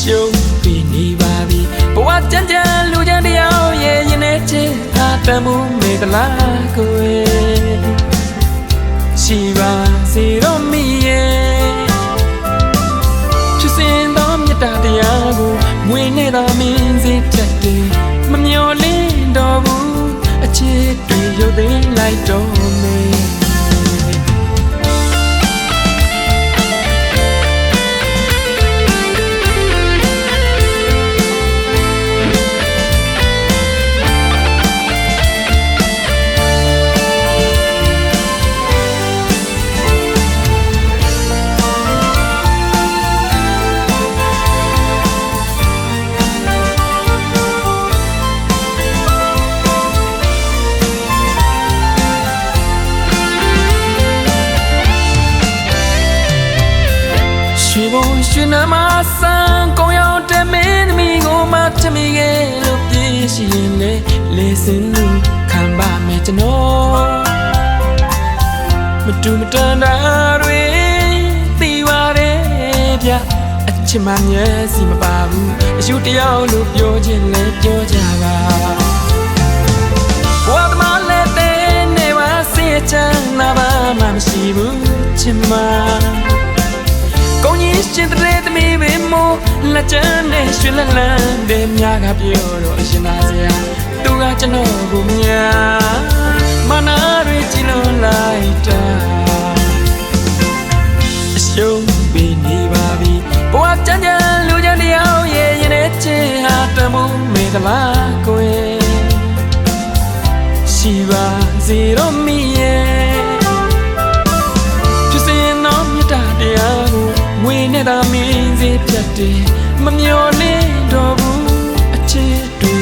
ရှုံးပြီးနေပါပြီဘဝကြမ်းကြမ်းလူချမ်းတရားရဲ့ရင်ထဲချင်းအားတမှုမေတ္တာကိုရှိပါစေတော့မိရဲ့ဖြစ်စဉ်သောမြတ်တရားကိုမွေနဲ့သာမင်းစေတတ်တယ်မမျော်လင့်တော့ဘူးအချစ်တွေရုပ်သိမ်းလိုက်တော့မယ်ရွှေနာမဆန်းကောင်းရောက်တဲ့မင်းသမီးကိုမှချမိခဲ့လို့ပြည့်ရှိရင်လေစင်လူခံပါမယ်ကျွန်တော်မတူမတန်တာတွေသိပါတယ်ဗျအချစ်မှမျက်စိမပါဘူးအရှုတရားလို့ပြောခြင်းလဲပြောကြပါဘဝသမားလည်းတဲ့နေပါစေချမ်းသာပါမှမရှိဘူးချစ်မကောင်းကြီးရှင်တဲ့သမီးပဲမို့လက်ချမ်းနဲ့ရွှေလန်းလန်းတဲ့မြားကပြောတော့အရှင်သာစရာသူကကျွန်တော်ကိုများမနာတွေကြည်လွန်လိုက်တာအရှုံးပေးနေပါပြီဘဝကြမ်းကြမ်းလူချမ်းတရားရဲ့ရင်ထဲချင်းဟာတမှုမေတ္တာကိုရှိပါစေတော့မိရဲ့ဖြစ်စဉ်သောမြတ်တရားကိုမွေနဲ့သာမင်းစေတတ်တယ်မမျော်လင့်တော့ဘူးအချစ်တွေ